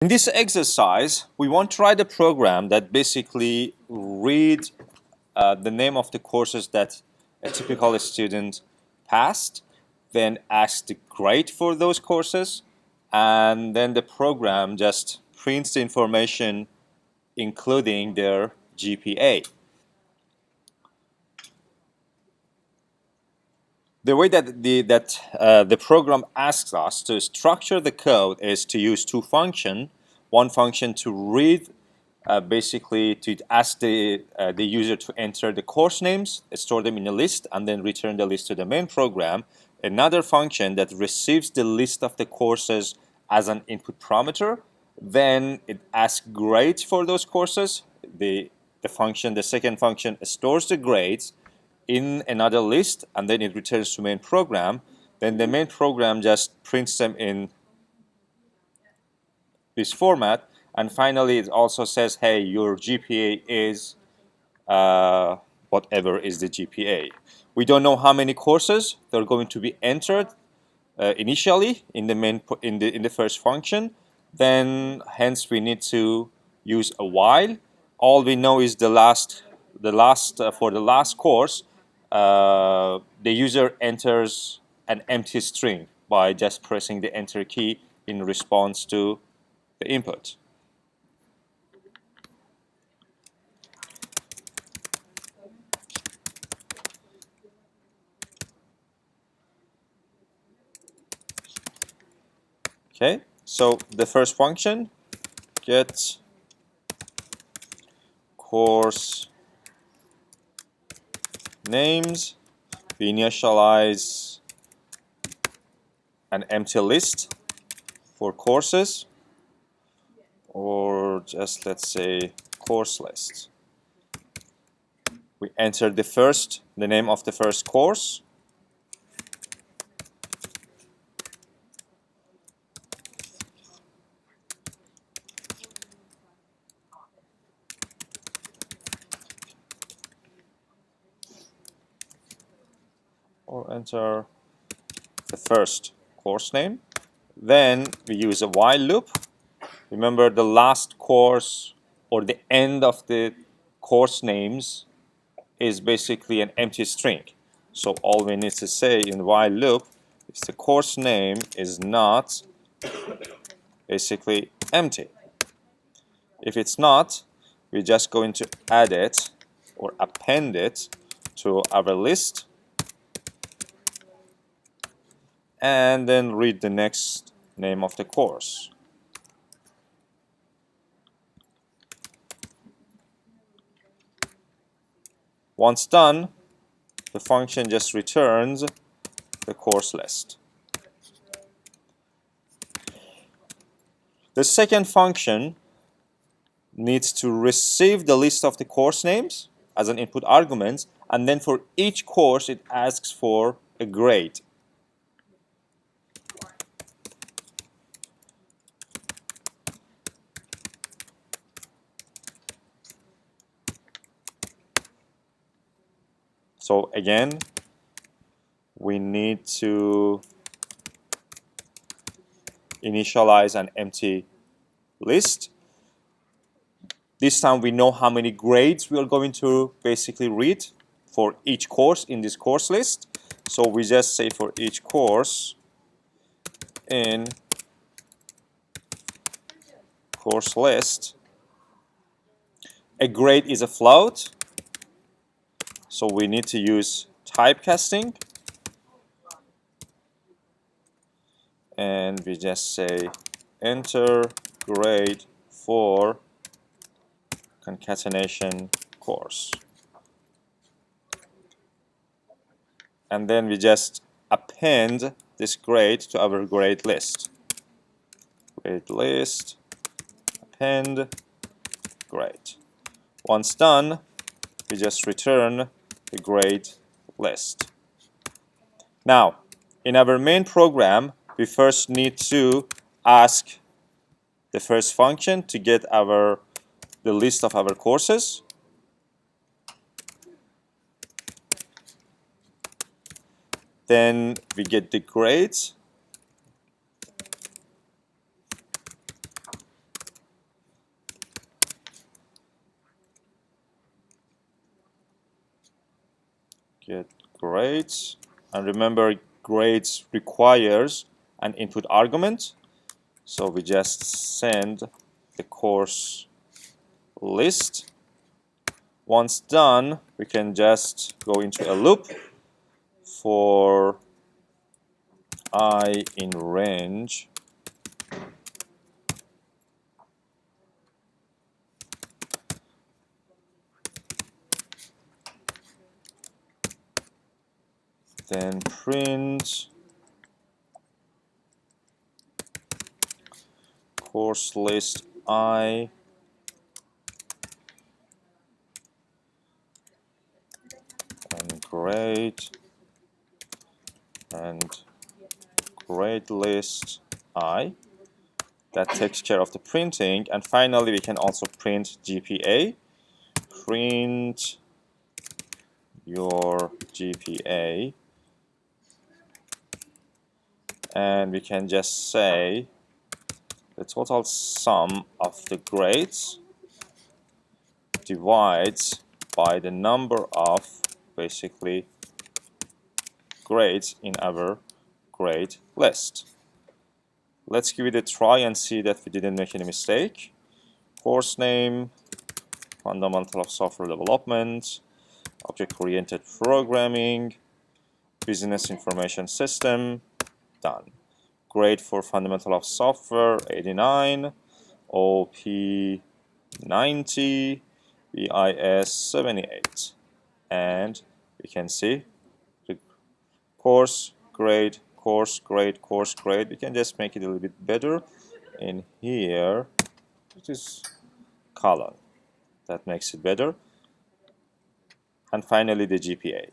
In this exercise, we want to write a program that basically reads the name of the courses that a typical student passed, then asks the grade for those courses, and then the program just prints the information including their GPA. The way that the program asks us to structure the code is to use two functions. One function to read, basically to ask the user to enter the course names, store them in a list, and then return the list to the main program. Another function that receives the list of the courses as an input parameter. Then it asks grades for those courses. The second function stores the grades in another list, and then it returns to main program. Then the main program just prints them in this format, and finally it also says, hey, your GPA is whatever is the GPA. We don't know how many courses they're going to be entered initially in the first function. Then hence we need to use a while. All we know is for the last course, the user enters an empty string by just pressing the enter key in response to the input. Okay, so the first function, get course names, we initialize an empty list for courses, or just let's say course list. We enter the name of the first course. Or enter the first course name. Then we use a while loop. Remember, the last course or the end of the course names is basically an empty string. So all we need to say in while loop is the course name is not basically empty. If it's not, we're just going to add it or append it to our list, and then read the next name of the course. Once done, the function just returns the course list. The second function needs to receive the list of the course names as an input argument, and then for each course it asks for a grade. So again, we need to initialize an empty list. This time we know how many grades we are going to basically read for each course in this course list. So we just say for each course in course list, a grade is a float. So we need to use typecasting. And we just say enter grade for concatenation course. And then we just append this grade to our grade list. Grade list, append, grade. Once done, we just return the grade list. Now, in our main program, we first need to ask the first function to get the list of our courses. Then we get the grades. get grades, and remember grades requires an input argument, so we just send the course list. Once done, we can just go into a loop for I in range then print course list I and grade and grade list I. That takes care of the printing. And finally, we can also print GPA. Print your GPA. And we can just say the total sum of the grades divides by the number of basically grades in our grade list. Let's give it a try and see that we didn't make any mistake. Course name, Fundamental of Software Development, Object-Oriented Programming, Business Information System, done. Grade for Fundamental of Software, 89, OP 90, BIS 78. And we can see the course, grade, course, grade, course, grade. We can just make it a little bit better. In here, it is column. That makes it better. And finally, the GPA.